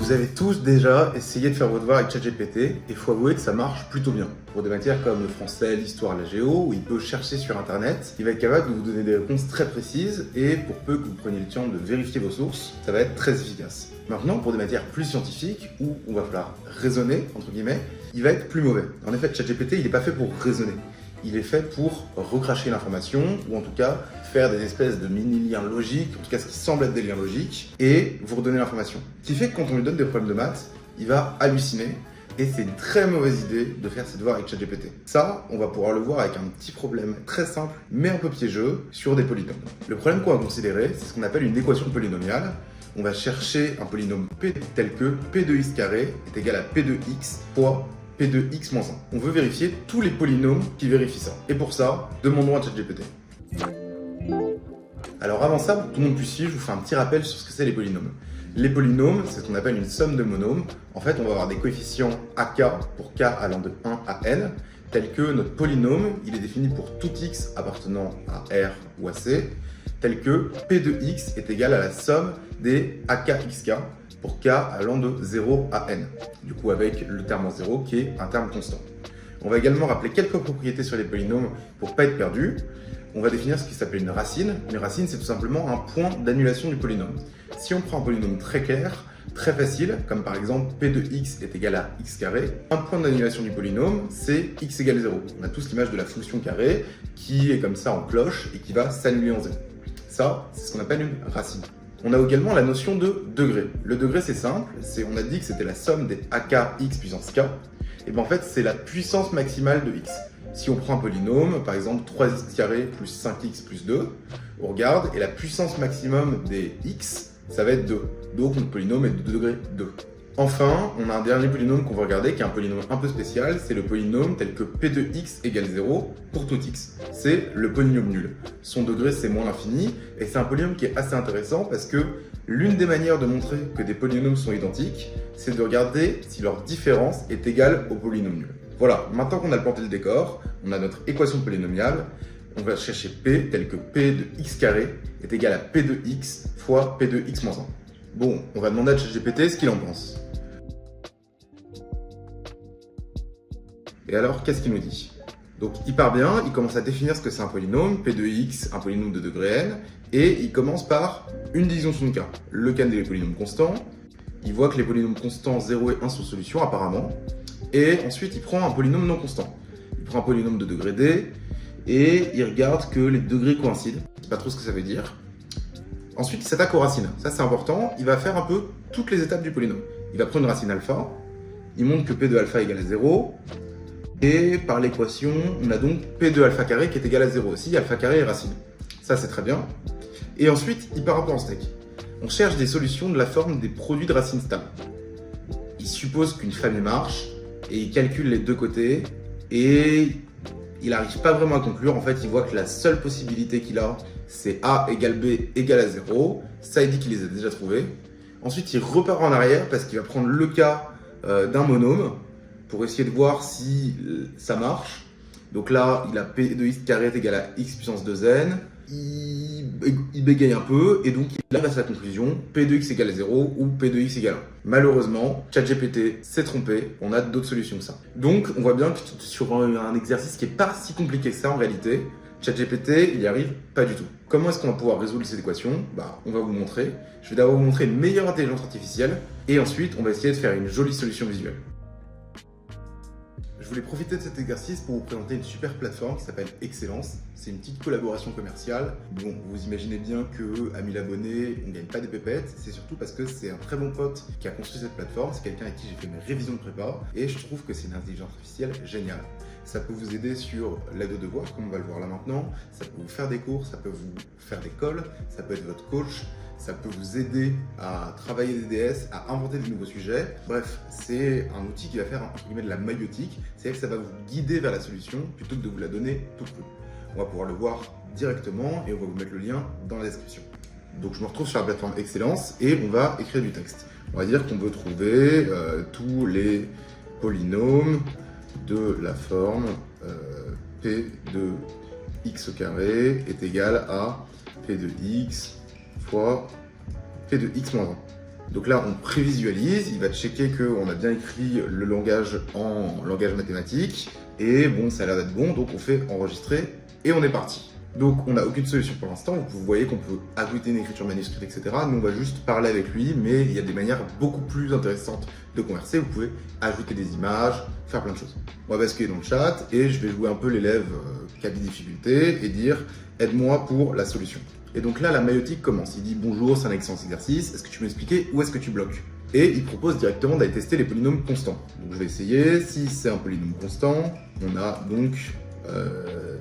Vous avez tous déjà essayé de faire vos devoirs avec ChatGPT et il faut avouer que ça marche plutôt bien. Pour des matières comme le français, l'histoire, la géo, où il peut chercher sur internet, il va être capable de vous donner des réponses très précises et pour peu que vous preniez le temps de vérifier vos sources, ça va être très efficace. Maintenant, pour des matières plus scientifiques, où on va falloir raisonner, entre guillemets, il va être plus mauvais. En effet, ChatGPT, il n'est pas fait pour raisonner. Il est fait pour recracher l'information, ou en tout cas faire des espèces de mini-liens logiques, en tout cas ce qui semble être des liens logiques, et vous redonner l'information. Ce qui fait que quand on lui donne des problèmes de maths, il va halluciner, et c'est une très mauvaise idée de faire ses devoirs avec ChatGPT. Ça, on va pouvoir le voir avec un petit problème très simple, mais un peu piégeux, sur des polynômes. Le problème qu'on va considérer, c'est ce qu'on appelle une équation polynomiale. On va chercher un polynôme P tel que P de x carré est égal à P de x fois P de x moins 1. On veut vérifier tous les polynômes qui vérifient ça. Et pour ça, demandons à ChatGPT. Alors avant ça, pour que tout le monde puisse suivre, je vous fais un petit rappel sur ce que c'est les polynômes. Les polynômes, c'est ce qu'on appelle une somme de monômes. En fait, on va avoir des coefficients AK pour k allant de 1 à n, tel que notre polynôme, il est défini pour tout x appartenant à R ou à C, tel que P de x est égal à la somme des AKXK pour k allant de 0 à n, du coup avec le terme en 0 qui est un terme constant. On va également rappeler quelques propriétés sur les polynômes pour ne pas être perdu. On va définir ce qui s'appelle une racine. Une racine, c'est tout simplement un point d'annulation du polynôme. Si on prend un polynôme très clair, très facile, comme par exemple P de x est égal à x carré, un point d'annulation du polynôme, c'est x égale 0. On a tous l'image de la fonction carré qui est comme ça en cloche et qui va s'annuler en 0. Ça, c'est ce qu'on appelle une racine. On a également la notion de degré. Le degré, c'est simple, on a dit que c'était la somme des AKX puissance k, et bien en fait, c'est la puissance maximale de x. Si on prend un polynôme, par exemple 3x carré plus 5x plus 2, on regarde, et la puissance maximum des x, ça va être 2. Donc notre polynôme est de degré 2. Enfin, on a un dernier polynôme qu'on va regarder, qui est un polynôme un peu spécial, c'est le polynôme tel que P de x égale 0 pour tout x. C'est le polynôme nul. Son degré, c'est moins l'infini, et c'est un polynôme qui est assez intéressant parce que l'une des manières de montrer que des polynômes sont identiques, c'est de regarder si leur différence est égale au polynôme nul. Voilà, maintenant qu'on a planté le décor, on a notre équation polynomiale, on va chercher P tel que P de x carré est égal à P de x fois P de x moins 1. Bon, on va demander à ChatGPT ce qu'il en pense. Et alors, qu'est-ce qu'il nous dit? Donc, il part bien, il commence à définir ce que c'est un polynôme, P de x, un polynôme de degré n, et il commence par une division sur k. Le can des polynômes constants, il voit que les polynômes constants 0 et 1 sont solutions apparemment, et ensuite il prend un polynôme non constant. Il prend un polynôme de degré d, et il regarde que les degrés coïncident, je ne sais pas trop ce que ça veut dire. Ensuite, il s'attaque aux racines, ça c'est important, il va faire un peu toutes les étapes du polynôme. Il va prendre une racine alpha, il montre que P de alpha égale à 0, et par l'équation, on a donc P de alpha carré qui est égal à 0 aussi, alpha carré est racine. Ça, c'est très bien. Et ensuite, il part un peu en steak. On cherche des solutions de la forme des produits de racines stables. Il suppose qu'une famille marche, et il calcule les deux côtés, et il n'arrive pas vraiment à conclure. En fait, il voit que la seule possibilité qu'il a, c'est A égale B égale à 0. Ça, il dit qu'il les a déjà trouvés. Ensuite, il repart en arrière parce qu'il va prendre le cas d'un monôme, pour essayer de voir si ça marche. Donc là, il a P de x carré est égal à x puissance 2n. Il bégaye un peu et donc il arrive à sa conclusion, P de x égale 0 ou P de x égale 1. Malheureusement, ChatGPT s'est trompé, on a d'autres solutions que ça. Donc on voit bien que sur un exercice qui n'est pas si compliqué que ça en réalité, ChatGPT, il n'y arrive pas du tout. Comment est-ce qu'on va pouvoir résoudre cette équation? On va vous montrer. Je vais d'abord vous montrer une meilleure intelligence artificielle et ensuite on va essayer de faire une jolie solution visuelle. Je voulais profiter de cet exercice pour vous présenter une super plateforme qui s'appelle Excellence. C'est une petite collaboration commerciale. Bon, vous imaginez bien qu'à 1000 abonnés, on ne gagne pas des pépettes. C'est surtout parce que c'est un très bon pote qui a construit cette plateforme. C'est quelqu'un avec qui j'ai fait mes révisions de prépa. Et je trouve que c'est une intelligence artificielle géniale. Ça peut vous aider sur l'aide aux devoirs, comme on va le voir là maintenant. Ça peut vous faire des cours, ça peut vous faire des calls, ça peut être votre coach. Ça peut vous aider à travailler des DS, à inventer de nouveaux sujets. Bref, c'est un outil qui va faire entre guillemets de la maïotique. C'est-à-dire que ça va vous guider vers la solution plutôt que de vous la donner toute crue. On va pouvoir le voir directement et on va vous mettre le lien dans la description. Donc je me retrouve sur la plateforme Excellence et on va écrire du texte. On va dire qu'on veut trouver tous les polynômes de la forme P de x au carré est égal à P de x fois P de x moins 1. Donc là, on prévisualise, il va checker qu'on a bien écrit le langage en langage mathématique, et bon, ça a l'air d'être bon, donc on fait enregistrer, et on est parti. Donc on n'a aucune solution pour l'instant, vous voyez qu'on peut ajouter une écriture manuscrite, etc. Nous on va juste parler avec lui, mais il y a des manières beaucoup plus intéressantes de converser. Vous pouvez ajouter des images, faire plein de choses. On va basculer dans le chat, et je vais jouer un peu l'élève qui a des difficultés, et dire « aide-moi pour la solution ». Et donc là, la maïotique commence. Il dit « Bonjour, c'est un excellent exercice, est-ce que tu peux m'expliquer où est-ce que tu bloques ?» Et il propose directement d'aller tester les polynômes constants. Donc je vais essayer. Si c'est un polynôme constant, on a donc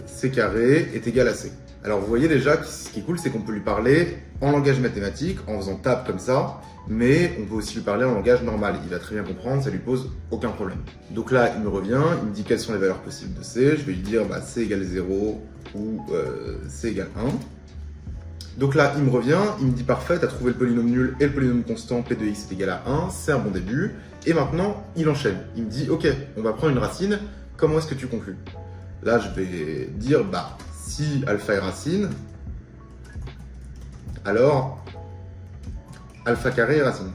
c carré est égal à c. Alors vous voyez déjà, ce qui est cool, c'est qu'on peut lui parler en langage mathématique, en faisant tab comme ça, mais on peut aussi lui parler en langage normal. Il va très bien comprendre, ça lui pose aucun problème. Donc là, il me revient, il me dit quelles sont les valeurs possibles de c. Je vais lui dire c égale 0 ou c égale 1. Donc là, il me revient, il me dit parfait, tu as trouvé le polynôme nul et le polynôme constant P de x est égal à 1, c'est un bon début. Et maintenant, il enchaîne. Il me dit, ok, on va prendre une racine, comment est-ce que tu conclus? Là, je vais dire, si alpha est racine, alors alpha carré est racine.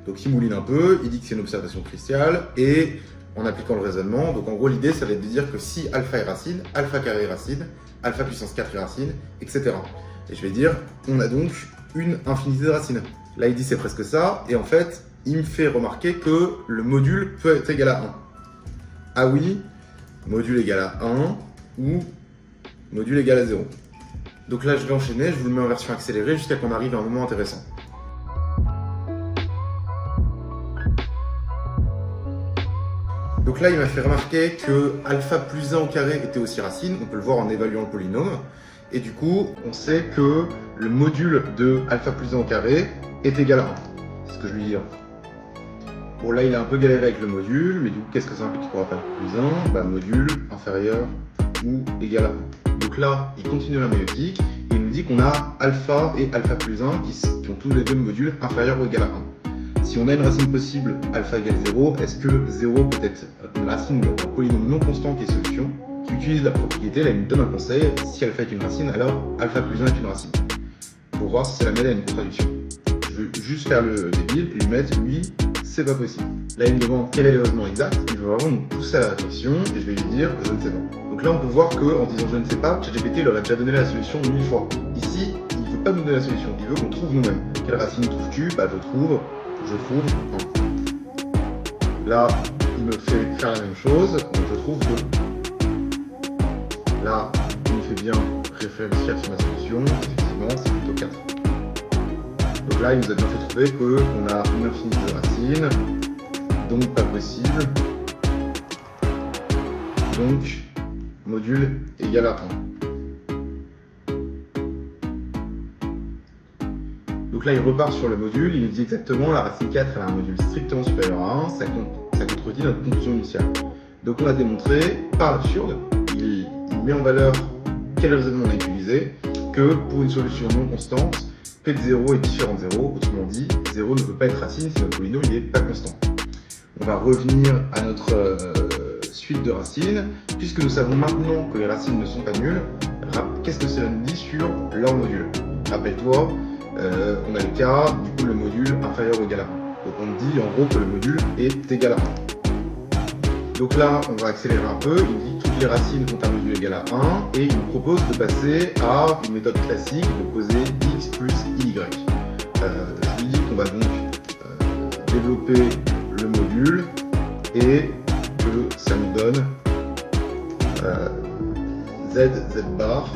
Donc il mouline un peu, il dit que c'est une observation cruciale, et en appliquant le raisonnement, donc en gros l'idée ça va être de dire que si alpha est racine, alpha carré est racine, alpha puissance 4 est racine, etc. Et je vais dire, on a donc une infinité de racines. Là il dit c'est presque ça, et en fait il me fait remarquer que le module peut être égal à 1. Ah oui, module égal à 1 ou module égal à 0. Donc là, je vais enchaîner, je vous le mets en version accélérée jusqu'à qu'on arrive à un moment intéressant. Donc là, il m'a fait remarquer que alpha plus 1 au carré était aussi racine, on peut le voir en évaluant le polynôme. Et du coup, on sait que le module de alpha plus 1 au carré est égal à 1. C'est ce que je lui dis. Bon là il a un peu galéré avec le module, mais du coup qu'est-ce que ça implique pour alpha plus 1? Module inférieur ou égal à 1. Donc là il continue la maïotique et il nous dit qu'on a alpha et alpha plus 1 qui ont tous les deux le module inférieur ou égal à 1. Si on a une racine possible alpha égale 0, est-ce que 0 peut être une racine d'un polynôme non constant qui est solution, qui utilise la propriété, là il me donne un conseil, si alpha est une racine, alors alpha plus 1 est une racine. Pour voir si ça l'amène à une contradiction. Je vais juste faire le débile et lui mettre lui, c'est pas possible. Là, il me demande quel est le raisonnement exact. Il veut vraiment nous pousser à la réflexion et je vais lui dire je ne sais pas. Donc là, on peut voir qu'en disant je ne sais pas, ChatGPT il aurait déjà donné la solution 1000 fois. Ici, il ne veut pas nous donner la solution, il veut qu'on trouve nous-mêmes. Quelle racine trouves-tu? Je trouve 1. Là, il me fait faire la même chose, donc je trouve 2. Là, il me fait bien réfléchir sur ma solution, effectivement, c'est plutôt 4. Donc là, il nous a bien fait trouver qu'on a une infinité de racines, donc pas possible, donc module égal à 1. Donc là, il repart sur le module, il nous dit exactement la racine 4 elle a un module strictement supérieur à 1, ça contredit notre conclusion initiale. Donc on a démontré, par l'absurde, il met en valeur quel raisonnement on a utilisé, que pour une solution non constante, P de 0 est différent de 0, autrement dit, 0 ne peut pas être racine si notre polynôme n'est pas constant. On va revenir à notre suite de racines, puisque nous savons maintenant que les racines ne sont pas nulles, qu'est-ce que cela nous dit sur leur module? Rappelle-toi, on a le cas, du coup le module inférieur ou égal à 1. Donc on dit en gros que le module est égal à 1. Donc là, on va accélérer un peu, il dit que toutes les racines ont un module égal à 1, et il nous propose de passer à une méthode classique de poser x plus y. Je lui dis qu'on va donc développer le module, et que ça nous donne z bar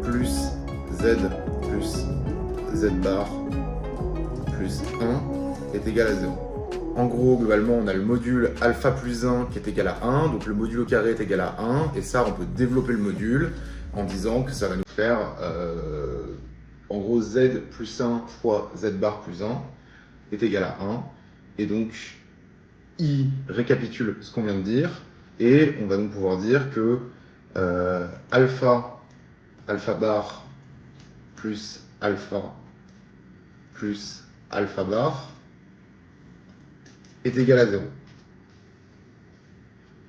plus z bar plus 1 est égal à 0. En gros, globalement, on a le module alpha plus 1 qui est égal à 1, donc le module au carré est égal à 1, et ça, on peut développer le module en disant que ça va nous faire, en gros, z plus 1 fois z bar plus 1 est égal à 1, et donc, i récapitule ce qu'on vient de dire, et on va donc pouvoir dire que alpha bar plus alpha bar est égal à 0.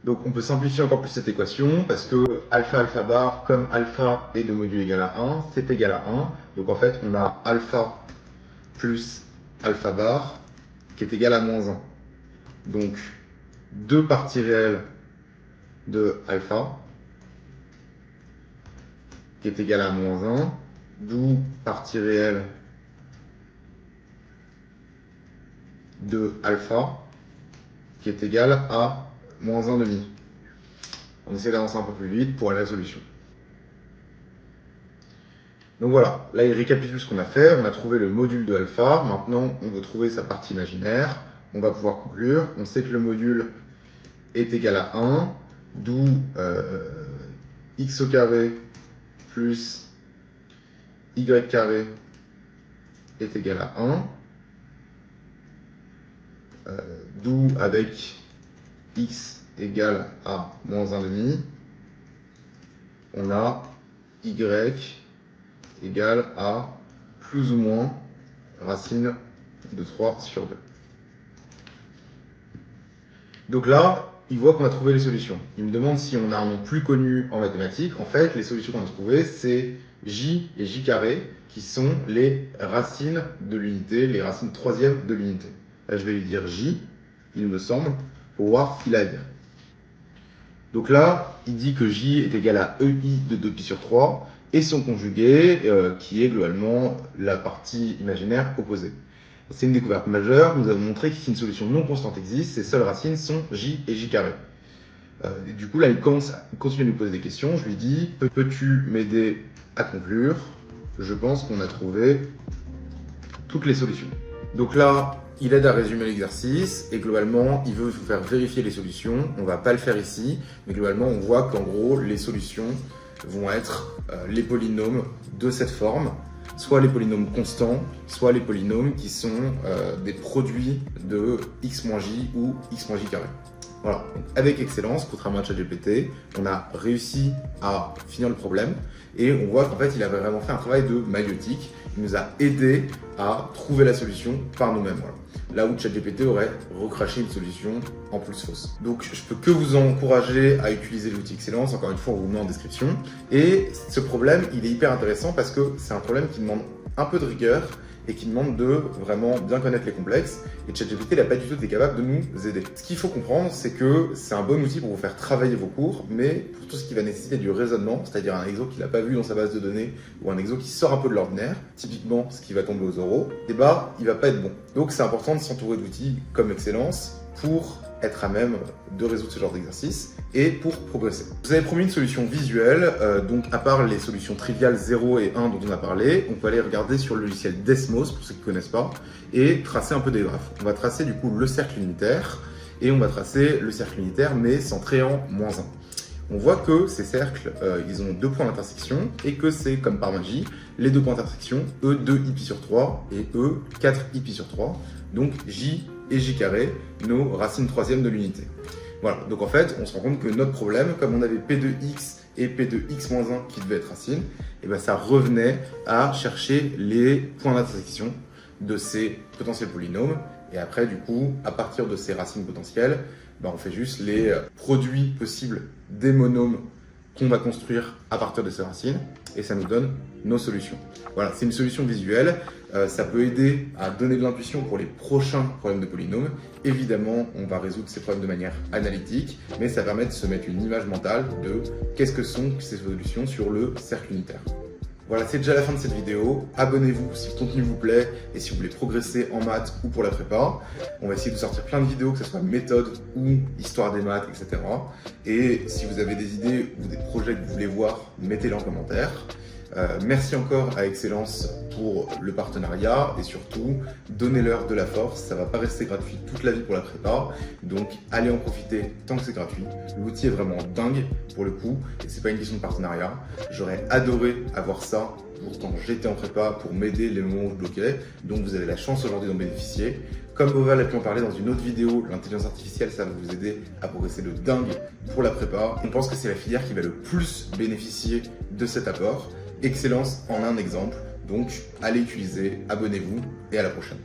Donc on peut simplifier encore plus cette équation parce que alpha bar, comme alpha est de module égal à 1, c'est égal à 1. Donc en fait on a alpha plus alpha bar qui est égal à moins 1. Donc 2 parties réelles de alpha qui est égal à moins 1, d'où partie réelle de alpha qui est égal à moins 1 demi. On essaie d'avancer un peu plus vite pour aller à la solution. Donc voilà, là il récapitule ce qu'on a fait, on a trouvé le module de alpha, maintenant on veut trouver sa partie imaginaire, on va pouvoir conclure, on sait que le module est égal à 1, d'où x au carré plus y carré est égal à 1, d'où avec x égale à moins 1 demi, on a y égale à plus ou moins racine de 3 sur 2. Donc là, il voit qu'on a trouvé les solutions. Il me demande si on a un nom plus connu en mathématiques. En fait, les solutions qu'on a trouvées, c'est j et j carré, qui sont les racines de l'unité, les racines troisième de l'unité. Là, je vais lui dire j, il me semble, pour voir ce qu'il a à dire. Donc là, il dit que j est égal à ei de 2pi sur 3 et son conjugué, qui est globalement la partie imaginaire opposée. C'est une découverte majeure. Nous avons montré que si une solution non constante existe, ses seules racines sont j et j carré. Du coup, là, il continue à nous poser des questions. Je lui dis, peux-tu m'aider à conclure? Je pense qu'on a trouvé toutes les solutions. Donc là, il aide à résumer l'exercice et globalement, il veut vous faire vérifier les solutions. On ne va pas le faire ici, mais globalement, on voit qu'en gros, les solutions vont être les polynômes de cette forme, soit les polynômes constants, soit les polynômes qui sont des produits de x-j ou x-j carré. Voilà, donc avec excellence, contrairement à ChatGPT, on a réussi à finir le problème et on voit qu'en fait, il avait vraiment fait un travail de maïeutique. Il nous a aidé à trouver la solution par nous-mêmes. Voilà. Là où ChatGPT aurait recraché une solution en plus fausse. Donc, je peux que vous encourager à utiliser l'outil Excellence. Encore une fois, on vous le met en description. Et ce problème, il est hyper intéressant parce que c'est un problème qui demande un peu de rigueur et qui demande de vraiment bien connaître les complexes. Et ChatGPT n'a pas du tout été capable de nous aider. Ce qu'il faut comprendre, c'est que c'est un bon outil pour vous faire travailler vos cours, mais pour tout ce qui va nécessiter du raisonnement, c'est-à-dire un exo qu'il n'a pas vu dans sa base de données, ou un exo qui sort un peu de l'ordinaire, typiquement ce qui va tomber aux oraux, et bah, il va pas être bon. Donc c'est important de s'entourer d'outils comme Excellence pour être à même de résoudre ce genre d'exercice et pour progresser. Vous avez promis une solution visuelle, donc à part les solutions triviales 0 et 1 dont on a parlé, on peut aller regarder sur le logiciel Desmos, pour ceux qui ne connaissent pas, et tracer un peu des graphes. On va tracer du coup le cercle unitaire, et on va tracer le cercle unitaire mais centré en -1. On voit que ces cercles, ils ont 2 points d'intersection, et que c'est, comme par magie, les 2 points d'intersection, E 2i sur 3 et E 4i sur 3, donc J et J carré, nos racines troisièmes de l'unité. Voilà, donc en fait, on se rend compte que notre problème, comme on avait P de x et P de x-1 qui devaient être racines, et ben ça revenait à chercher les points d'intersection de ces potentiels polynômes. Et après, du coup, à partir de ces racines potentielles, ben on fait juste les produits possibles des monômes qu'on va construire à partir de ces racines, et ça nous donne nos solutions. Voilà, c'est une solution visuelle. Ça peut aider à donner de l'intuition pour les prochains problèmes de polynômes. Évidemment, on va résoudre ces problèmes de manière analytique, mais ça permet de se mettre une image mentale de qu'est-ce que sont ces solutions sur le cercle unitaire. Voilà, c'est déjà la fin de cette vidéo. Abonnez-vous si le contenu vous plaît et si vous voulez progresser en maths ou pour la prépa. On va essayer de sortir plein de vidéos, que ce soit méthode ou histoire des maths, etc. Et si vous avez des idées ou des projets que vous voulez voir, mettez-les en commentaire. Merci encore à Excellence pour le partenariat et surtout, donnez-leur de la force. Ça ne va pas rester gratuit toute la vie pour la prépa. Donc, allez en profiter tant que c'est gratuit. L'outil est vraiment dingue pour le coup et c'est pas une question de partenariat. J'aurais adoré avoir ça quand j'étais en prépa pour m'aider les moments où je bloquais. Donc, vous avez la chance aujourd'hui d'en bénéficier. Comme Boval a pu en parler dans une autre vidéo, l'intelligence artificielle, ça va vous aider à progresser de dingue pour la prépa. On pense que c'est la filière qui va le plus bénéficier de cet apport. Excellence en un exemple, donc allez utiliser, abonnez-vous et à la prochaine.